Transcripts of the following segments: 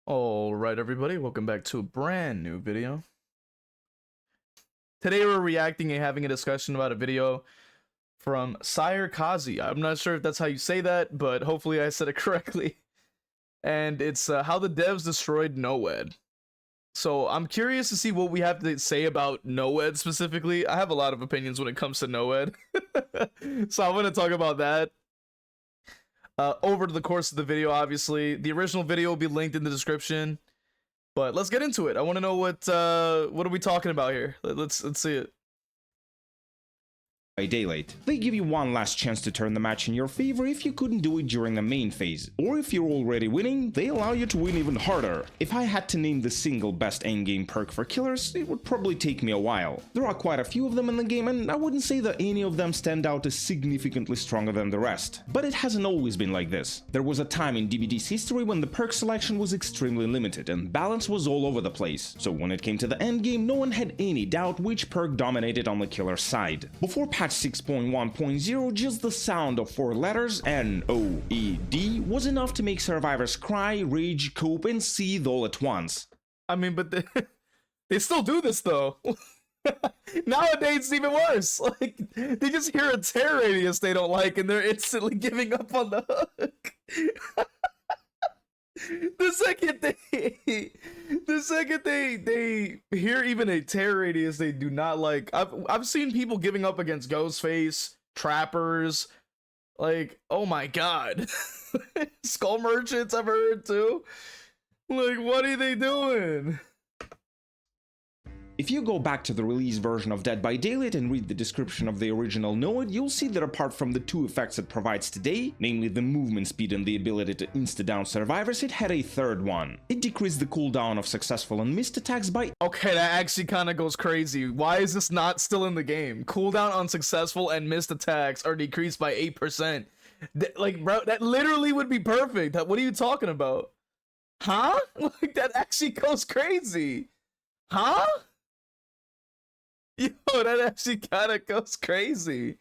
Alright everybody, welcome back to a brand new video. Today we're reacting and having a discussion about a video from Sire Kazi. I'm not sure if that's how you say that, but hopefully I said it correctly. And it's how the devs destroyed Noed. So I'm curious to see what we have to say about Noed specifically. I have a lot of opinions when it comes to Noed. So I'm going to talk about that. Over the course of the video, obviously. The original video will be linked in the description. But let's get into it. I want to know what are we talking about here? Let's see it. By daylight. They give you one last chance to turn the match in your favor if you couldn't do it during the main phase. Or if you're already winning, they allow you to win even harder. If I had to name the single best endgame perk for killers, it would probably take me a while. There are quite a few of them in the game, and I wouldn't say that any of them stand out as significantly stronger than the rest. But it hasn't always been like this. There was a time in DBD's history when the perk selection was extremely limited and balance was all over the place. So when it came to the endgame, no one had any doubt which perk dominated on the killer's side. Before patch 6.1.0, just the sound of 4 letters, N-O-E-D, was enough to make survivors cry, rage, cope, and seethe all at once. I mean, but they still do this though. Nowadays it's even worse. Like, they just hear a tear radius they don't like and they're instantly giving up on the hook. The second they hear even a tear radius they do not like. I've seen people giving up against ghostface, trappers, like, oh my god. Skull merchants I've heard too. Like, what are they doing? If you go back to the release version of Dead by Daylight and read the description of the original Noed, you'll see that apart from the 2 effects it provides today, namely the movement speed and the ability to insta-down survivors, it had a third one. It decreased the cooldown of successful and missed attacks by... Okay, that actually kind of goes crazy. Why is this not still in the game? Cooldown on successful and missed attacks are decreased by 8%. Like, bro, that literally would be perfect. What are you talking about? Huh? Like, that actually goes crazy. Huh? Yo, that actually kind of goes crazy.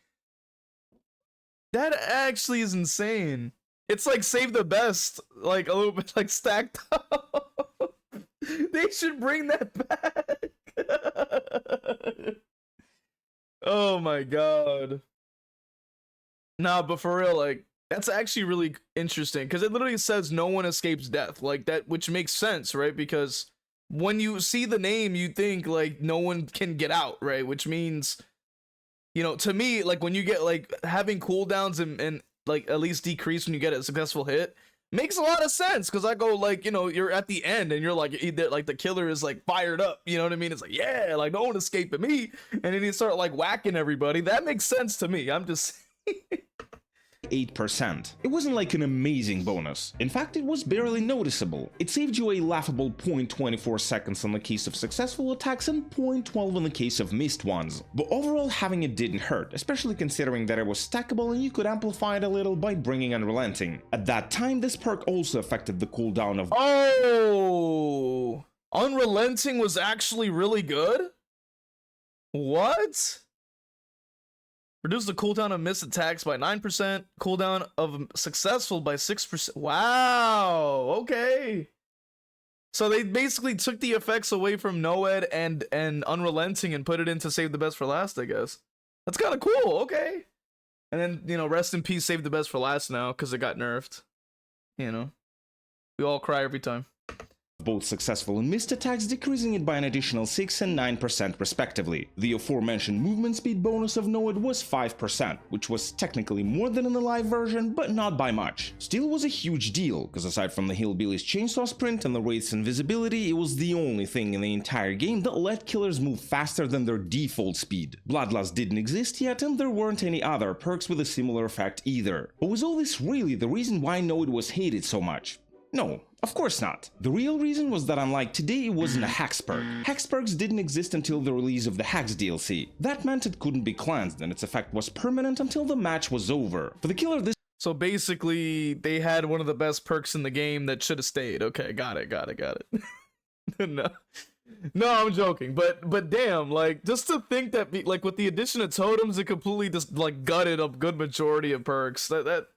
That actually is insane. It's like Save the Best, like a little bit like stacked up. They should bring that back. Oh my god. Nah, but for real, like, that's actually really interesting because it literally says no one escapes death, like that, which makes sense, right? Because when you see the name, you think like no one can get out, right? Which means, you know, to me, like when you get like having cooldowns and like at least decrease when you get a successful hit makes a lot of sense. Cause I go like, you know, you're at the end and you're like, either like the killer is like fired up, you know what I mean? It's like, yeah, like no one escaping me. And then you start like whacking everybody. That makes sense to me. I'm just 8%. It wasn't like an amazing bonus. In fact, it was barely noticeable. It saved you a laughable 0.24 seconds in the case of successful attacks and 0.12 in the case of missed ones. But overall, having it didn't hurt, especially considering that it was stackable and you could amplify it a little by bringing Unrelenting. At that time, this perk also affected the cooldown of... Oh! Unrelenting was actually really good? What? Reduce the cooldown of missed attacks by 9%. Cooldown of successful by 6%. Wow. Okay. So they basically took the effects away from Noed and Unrelenting and put it into Save the Best for Last, I guess. That's kind of cool. Okay. And then, you know, rest in peace, Save the Best for Last now because it got nerfed. You know, we all cry every time. Both successful and missed attacks, decreasing it by an additional 6 and 9% respectively. The aforementioned movement speed bonus of Noed was 5%, which was technically more than in the live version, but not by much. Still was a huge deal, because aside from the Hillbilly's chainsaw sprint and the Wraith's invisibility, it was the only thing in the entire game that let killers move faster than their default speed. Bloodlust didn't exist yet, and there weren't any other perks with a similar effect either. But was all this really the reason why Noed was hated so much? No, of course not. The real reason was that unlike today, it wasn't a hex perk. Hex perks didn't exist until the release of the Hex DLC. That meant it couldn't be cleansed and its effect was permanent until the match was over. For the killer, this... So basically, they had one of the best perks in the game that should have stayed. Okay, got it. No. No, I'm joking, but damn, like, just to think that, like, with the addition of totems, it completely just, like, gutted a good majority of perks. That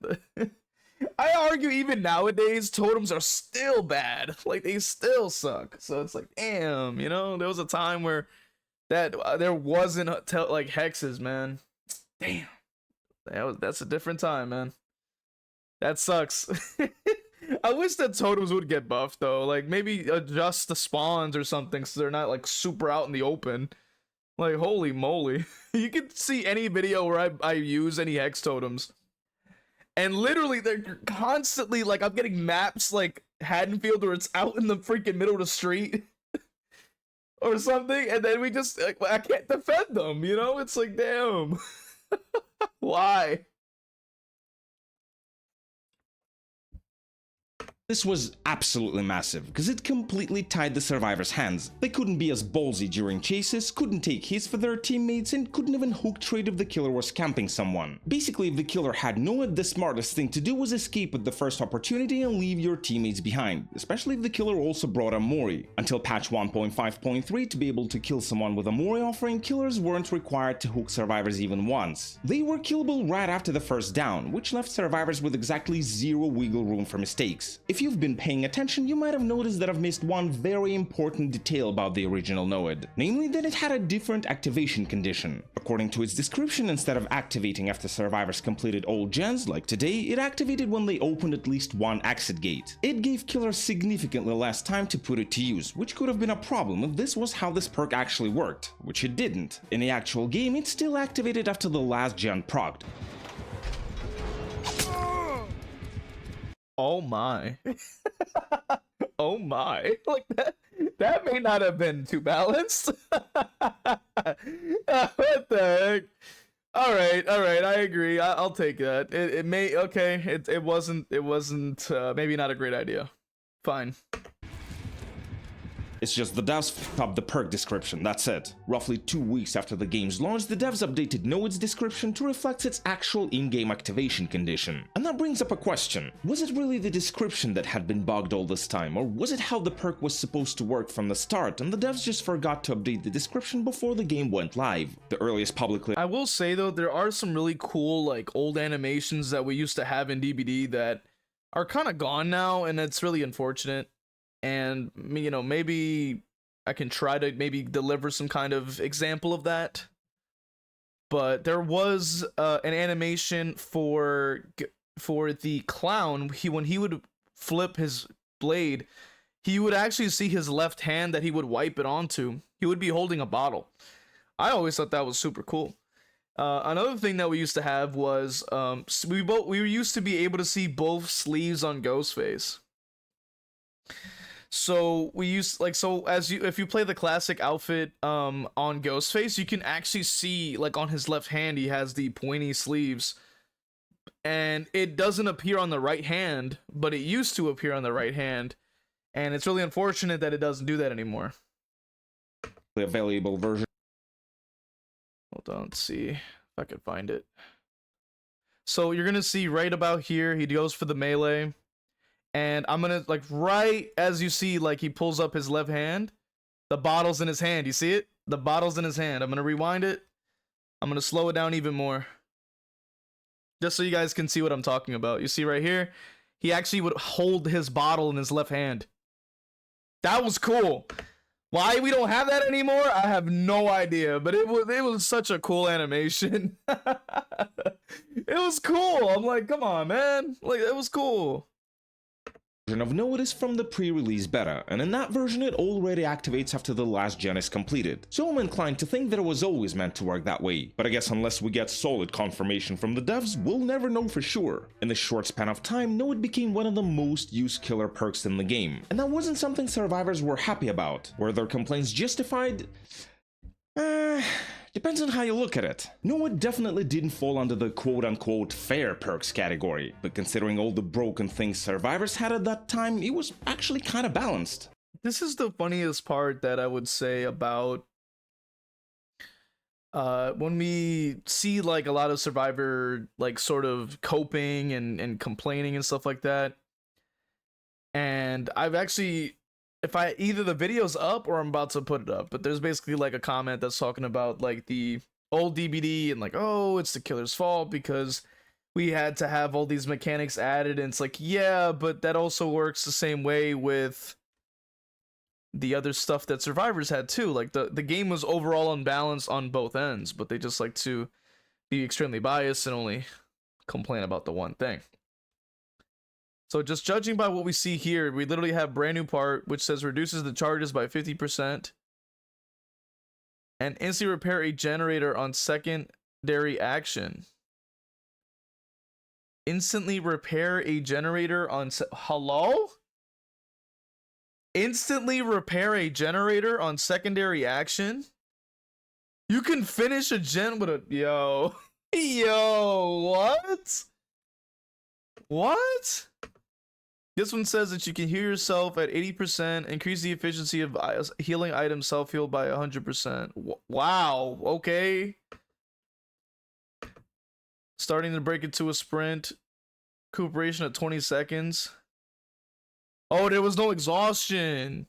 I argue even nowadays totems are still bad. Like they still suck. So it's like, damn, you know, there was a time where that there wasn't like hexes, man. Damn, that's a different time, man. That sucks. I wish that totems would get buffed though. Like maybe adjust the spawns or something so they're not like super out in the open. Like holy moly, you can see any video where I use any hex totems. And literally, they're constantly like, I'm getting maps like Haddonfield where it's out in the freaking middle of the street or something, and then we just like, I can't defend them, you know? It's like, damn, why? This was absolutely massive, because it completely tied the survivors' hands. They couldn't be as ballsy during chases, couldn't take hits for their teammates, and couldn't even hook trade if the killer was camping someone. Basically, if the killer had Noed, the smartest thing to do was escape at the first opportunity and leave your teammates behind, especially if the killer also brought a Mori. Until patch 1.5.3, to be able to kill someone with a Mori offering, killers weren't required to hook survivors even once. They were killable right after the first down, which left survivors with exactly zero wiggle room for mistakes. If you've been paying attention, you might have noticed that I've missed one very important detail about the original Noed, namely that it had a different activation condition. According to its description, instead of activating after survivors completed all gens like today, it activated when they opened at least one exit gate. It gave killers significantly less time to put it to use, which could have been a problem if this was how this perk actually worked, which it didn't. In the actual game, it still activated after the last gen procced. Oh my. Oh my. Like that may not have been too balanced. What the heck? All right, I agree. I'll take that. It may okay. It wasn't maybe not a great idea. Fine. It's just the devs f***ed up the perk description, that's it. Roughly 2 weeks after the game's launch, the devs updated Noed's description to reflect its actual in-game activation condition. And that brings up a question. Was it really the description that had been bugged all this time, or was it how the perk was supposed to work from the start and the devs just forgot to update the description before the game went live? The earliest publicly— I will say though, there are some really cool like old animations that we used to have in DBD that are kind of gone now, and it's really unfortunate. And you know, maybe I can try to maybe deliver some kind of example of that. But there was an animation for the clown. When he would flip his blade, he would actually see his left hand that he would wipe it onto. He would be holding a bottle. I always thought that was super cool. Another thing that we used to have was we used to be able to see both sleeves on Ghostface. So we use like, so if you play the classic outfit on Ghostface, you can actually see like on his left hand he has the pointy sleeves, and it doesn't appear on the right hand, but it used to appear on the right hand, and it's really unfortunate that it doesn't do that anymore. the available version. Hold on, let's see if I can find it. So you're gonna see right about here he goes for the melee. And I'm gonna, like, right as you see, like, he pulls up his left hand, the bottle's in his hand. You see it? The bottle's in his hand. I'm gonna rewind it. I'm gonna slow it down even more, just so you guys can see what I'm talking about. You see right here, he actually would hold his bottle in his left hand. That was cool. Why we don't have that anymore, I have no idea. But it was such a cool animation. It was cool. I'm like, come on, man. Like, it was cool. Of Noed is from the pre-release beta, and in that version it already activates after the last gen is completed, so I'm inclined to think that it was always meant to work that way, but I guess unless we get solid confirmation from the devs, we'll never know for sure. In this short span of time, Noed became one of the most used killer perks in the game, and that wasn't something survivors were happy about. Were their complaints justified? Depends on how you look at it. Noed definitely didn't fall under the quote-unquote fair perks category, but considering all the broken things survivors had at that time, it was actually kind of balanced. This is the funniest part that I would say about when we see like a lot of survivor like sort of coping and complaining and stuff like that. And I've actually, if I either the video's up or I'm about to put it up, but there's basically like a comment that's talking about like the old DBD and like, oh, it's the killer's fault because we had to have all these mechanics added, and it's like, yeah, but that also works the same way with the other stuff that survivors had too. Like the game was overall unbalanced on both ends, but they just like to be extremely biased and only complain about the one thing. So just judging by what we see here, we literally have brand new part which says reduces the charges by 50% and instantly repair a generator on secondary action. Instantly repair a generator on hello? Instantly repair a generator on secondary action? You can finish a gen with a yo. What? What? This one says that you can heal yourself at 80%, increase the efficiency of healing items self-heal by 100%. Wow, okay. Starting to break into a sprint. Recuperation at 20 seconds. Oh, there was no exhaustion.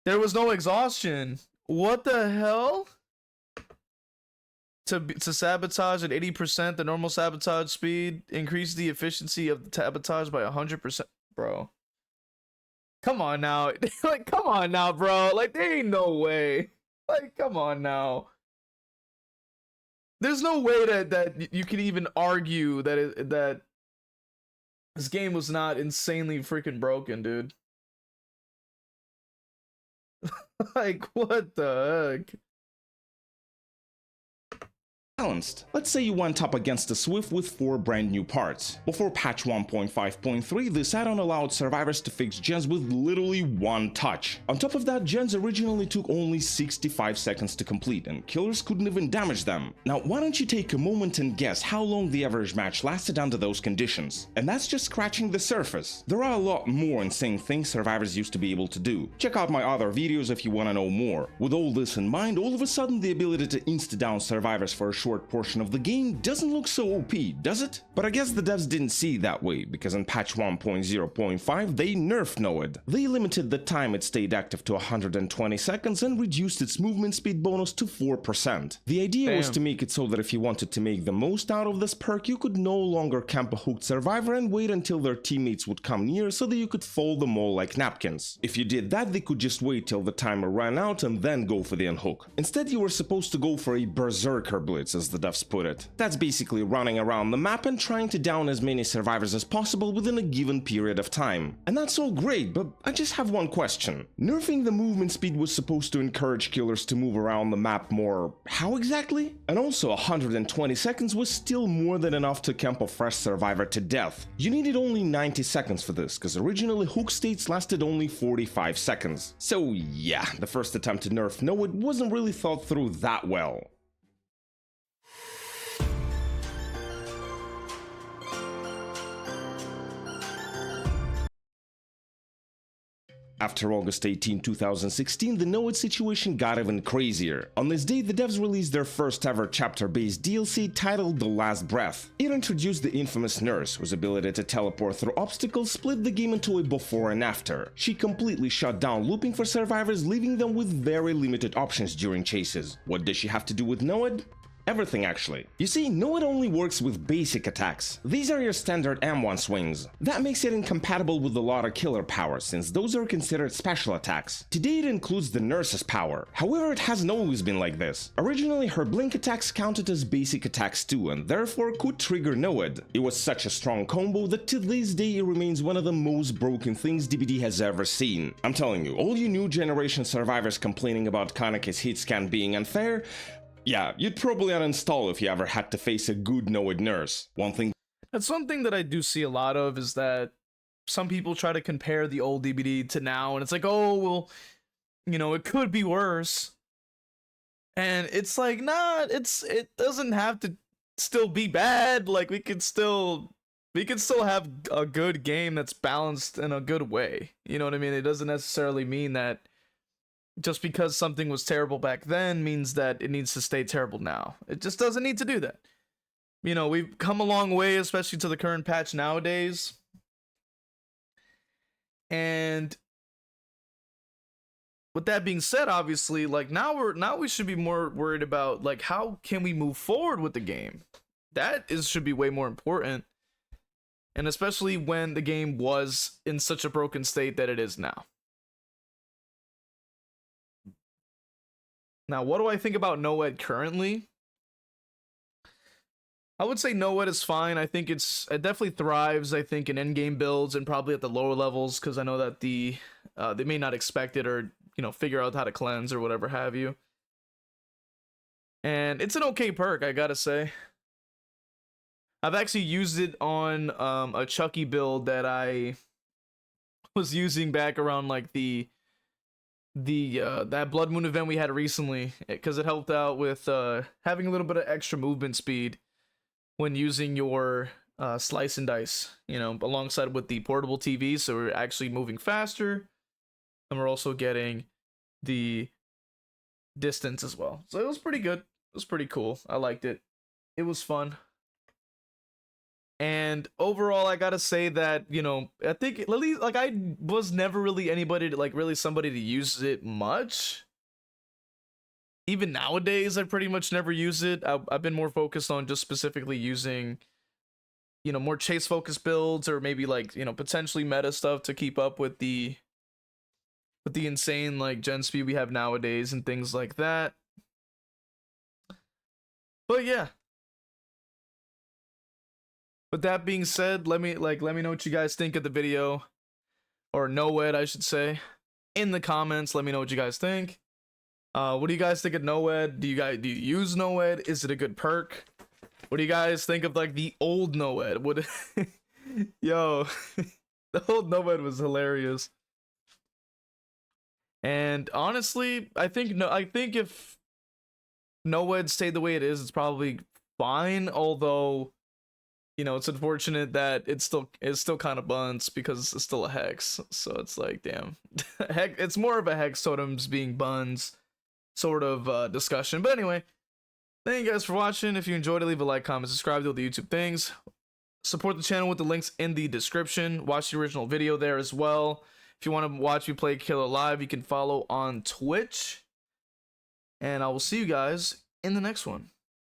There was no exhaustion. What the hell? To sabotage at 80%, the normal sabotage speed, increase the efficiency of the sabotage by 100%. Bro. Come on now. Like, come on now, bro. Like, there ain't no way. Like, come on now. There's no way that you can even argue that this game was not insanely freaking broken, dude. Like, what the heck? Balanced. Let's say you went up against a Swift with 4 brand new parts. Before patch 1.5.3, this add-on allowed survivors to fix gens with literally one touch. On top of that, gens originally took only 65 seconds to complete, and killers couldn't even damage them. Now, why don't you take a moment and guess how long the average match lasted under those conditions? And that's just scratching the surface. There are a lot more insane things survivors used to be able to do. Check out my other videos if you want to know more. With all this in mind, all of a sudden the ability to insta-down survivors for a short portion of the game doesn't look so OP, does it? But I guess the devs didn't see it that way, because in patch 1.0.5 they nerfed Noed. They limited the time it stayed active to 120 seconds and reduced its movement speed bonus to 4%. The idea was to make it so that if you wanted to make the most out of this perk, you could no longer camp a hooked survivor and wait until their teammates would come near so that you could fold them all like napkins. If you did that, they could just wait till the timer ran out and then go for the unhook. Instead, you were supposed to go for a berserker blitz, as the devs put it. That's basically running around the map and trying to down as many survivors as possible within a given period of time. And that's all great, but I just have one question. Nerfing the movement speed was supposed to encourage killers to move around the map more. How exactly? And also 120 seconds was still more than enough to camp a fresh survivor to death. You needed only 90 seconds for this, because originally hook states lasted only 45 seconds. So yeah, the first attempt to nerf Noed wasn't really thought through that well. After August 18, 2016, the Noed situation got even crazier. On this day, the devs released their first ever chapter-based DLC titled The Last Breath. It introduced the infamous nurse, whose ability to teleport through obstacles split the game into a before and after. She completely shut down looping for survivors, leaving them with very limited options during chases. What does she have to do with Noed? Everything, actually. You see, Noed only works with basic attacks. These are your standard M1 swings. That makes it incompatible with a lot of killer powers, since those are considered special attacks. Today it includes the nurse's power. However, it hasn't always been like this. Originally, her blink attacks counted as basic attacks too, and therefore could trigger Noed. It was such a strong combo that to this day it remains one of the most broken things DBD has ever seen. I'm telling you, all you new generation survivors complaining about Kaneke's hit scan being unfair, yeah, you'd probably uninstall if you ever had to face a good Noed nurse. That's one thing that I do see a lot of, is that some people try to compare the old DBD to now, and it's like, oh, well, you know, it could be worse. And it's like, nah, it doesn't have to still be bad. Like, we could still have a good game that's balanced in a good way. You know what I mean? It doesn't necessarily mean that just because something was terrible back then means that it needs to stay terrible now. It just doesn't need to do that. You know, we've come a long way, especially to the current patch nowadays. And with that being said, obviously, like now we should be more worried about, like, how can we move forward with the game? should be way more important. And especially when the game was in such a broken state that it is now. Now, what do I think about Noed currently? I would say Noed is fine. I think it definitely thrives, I think, in endgame builds and probably at the lower levels, because I know that they may not expect it or, you know, figure out how to cleanse or whatever have you. And it's an okay perk, I gotta say. I've actually used it on a Chucky build that I was using back around like that Blood Moon event we had recently, because it helped out with having a little bit of extra movement speed when using your slice and dice, you know, alongside with the portable TV. So we're actually moving faster, and we're also getting the distance as well. So it was pretty good. It was pretty cool. I liked it. It was fun. And overall, I gotta say that, you know, I think at least, like, I was never really anybody to, like, really somebody to use it much. Even nowadays, I pretty much never use it. I've been more focused on just specifically using, you know, more chase focused builds, or maybe like, you know, potentially meta stuff to keep up with the insane like gen speed we have nowadays and things like that. But yeah. With that being said, let me know what you guys think of the video, or Noed, I should say, in the comments. Let me know what you guys think. What do you guys think of Noed? Do you use Noed? Is it a good perk? What do you guys think of like the old Noed? What yo, the old Noed was hilarious. And honestly, I think if Noed stayed the way it is, it's probably fine, although, you know, it's unfortunate that it's still kind of buns because it's still a hex. So it's like, damn. Heck, it's more of a hex totems being buns sort of discussion. But anyway, thank you guys for watching. If you enjoyed it, leave a like, comment, subscribe to all the YouTube things. Support the channel with the links in the description. Watch the original video there as well. If you want to watch me play Killer live, you can follow on Twitch. And I will see you guys in the next one.